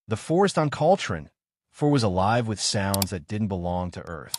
The forest on Caltrin, for was alive with sounds that didn't belong to Earth.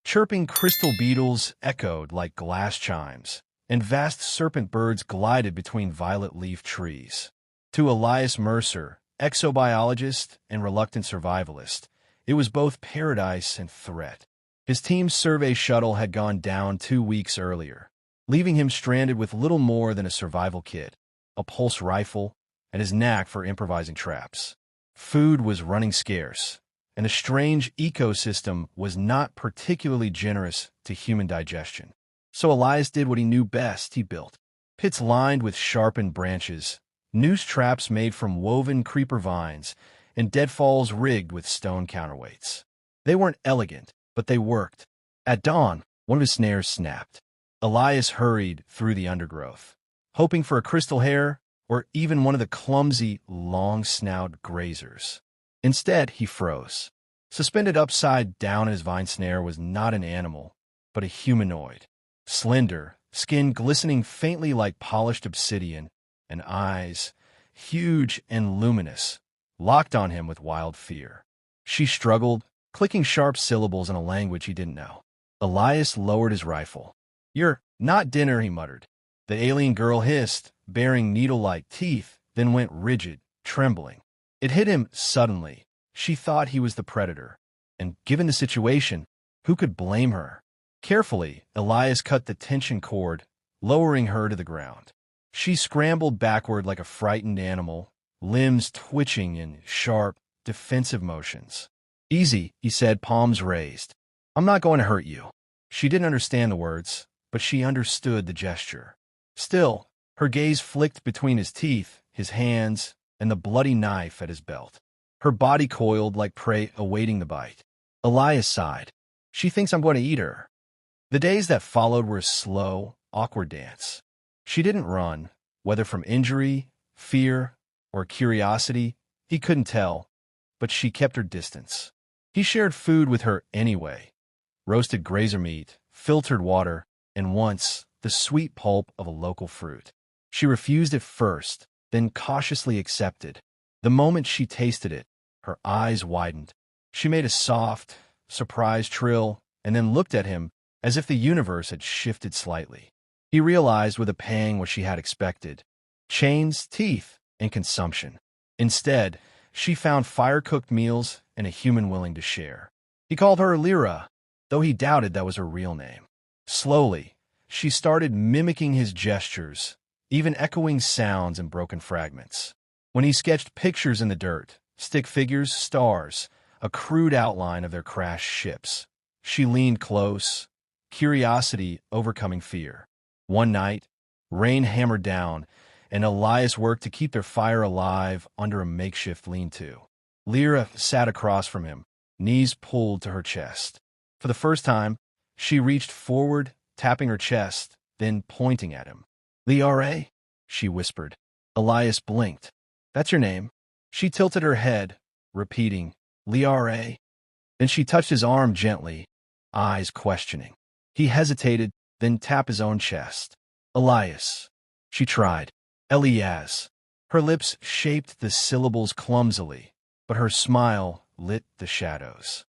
Chirping crystal beetles echoed like glass chimes, and vast serpent birds glided between violet-leaf trees. To Elias Mercer, exobiologist and reluctant survivalist, it was both paradise and threat. His team's survey shuttle had gone down 2 weeks earlier, leaving him stranded with little more than a survival kit, a pulse rifle, and his knack for improvising traps. Food was running scarce, and the strange ecosystem was not particularly generous to human digestion. So Elias did what he knew best. He built pits lined with sharpened branches, noose traps made from woven creeper vines, and deadfalls rigged with stone counterweights. They weren't elegant, but they worked. At dawn, one of his snares snapped. Elias hurried through the undergrowth, hoping for a crystal hare or even one of the clumsy, long-snouted grazers. Instead, he froze. Suspended upside down in his vine snare was not an animal, but a humanoid. Slender, skin glistening faintly like polished obsidian, and eyes, huge and luminous, locked on him with wild fear. She struggled, clicking sharp syllables in a language he didn't know. Elias lowered his rifle. "You're not dinner," he muttered. The alien girl hissed, baring needle-like teeth, then went rigid, trembling. It hit him suddenly. She thought he was the predator, and given the situation, who could blame her? Carefully, Elias cut the tension cord, lowering her to the ground. She scrambled backward like a frightened animal, limbs twitching in sharp, defensive motions. "Easy," he said, palms raised. "I'm not going to hurt you." She didn't understand the words, but she understood the gesture. Still, her gaze flicked between his teeth, his hands, and the bloody knife at his belt. Her body coiled like prey awaiting the bite. Elias sighed. "She thinks I'm going to eat her." The days that followed were a slow, awkward dance. She didn't run, whether from injury, fear, or curiosity, he couldn't tell, but she kept her distance. He shared food with her anyway. Roasted grazer meat, filtered water, and once, the sweet pulp of a local fruit. She refused at first, then cautiously accepted. The moment she tasted it, her eyes widened. She made a soft, surprised trill, and then looked at him as if the universe had shifted slightly. He realized with a pang what she had expected: chains, teeth, and consumption. Instead, she found fire-cooked meals and a human willing to share. He called her Lyra, though he doubted that was her real name. Slowly, she started mimicking his gestures, even echoing sounds in broken fragments. When he sketched pictures in the dirt, stick figures, stars, a crude outline of their crashed ships, she leaned close, curiosity overcoming fear. One night, rain hammered down, and Elias worked to keep their fire alive under a makeshift lean-to. Lyra sat across from him, knees pulled to her chest. For the first time, she reached forward, tapping her chest, then pointing at him. "Lyra," she whispered. Elias blinked. "That's your name." She tilted her head, repeating, "Lyra." Then she touched his arm gently, eyes questioning. He hesitated, then tapped his own chest. "Elias." She tried. "Elias." Her lips shaped the syllables clumsily, but her smile lit the shadows.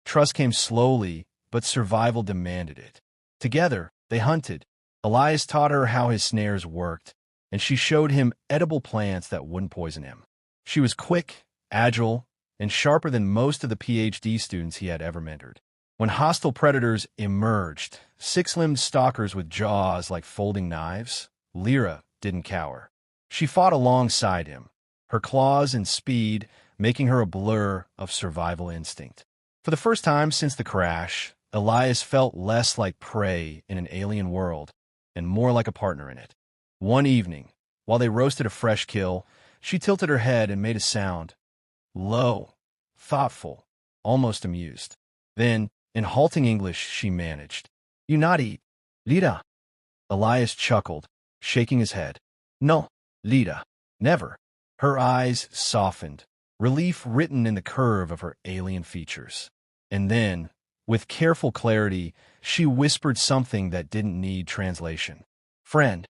Trust came slowly, but survival demanded it. Together, they hunted. Elias taught her how his snares worked, and she showed him edible plants that wouldn't poison him. She was quick, agile, and sharper than most of the PhD students he had ever mentored. When hostile predators emerged, six-limbed stalkers with jaws like folding knives, Lyra didn't cower. She fought alongside him, her claws and speed making her a blur of survival instinct. For the first time since the crash, Elias felt less like prey in an alien world and more like a partner in it. One evening, while they roasted a fresh kill, she tilted her head and made a sound. Low, thoughtful, almost amused. Then, in halting English, she managed, "You not eat, Lida." Elias chuckled, shaking his head. "No, Lida, never." Her eyes softened, relief written in the curve of her alien features. And then, with careful clarity, she whispered something that didn't need translation. "Friend."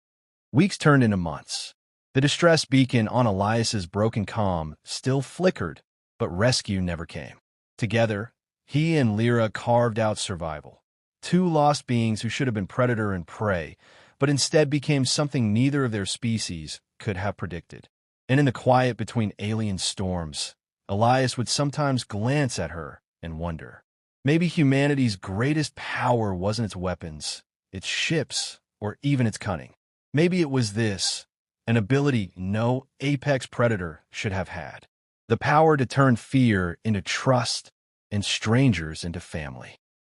Weeks turned into months. The distress beacon on Elias's broken comm still flickered, but rescue never came. Together, he and Lyra carved out survival. Two lost beings who should have been predator and prey, but instead became something neither of their species could have predicted. And in the quiet between alien storms, Elias would sometimes glance at her and wonder. Maybe humanity's greatest power wasn't its weapons, its ships, or even its cunning. Maybe it was this, an ability no apex predator should have had. The power to turn fear into trust and strangers into family.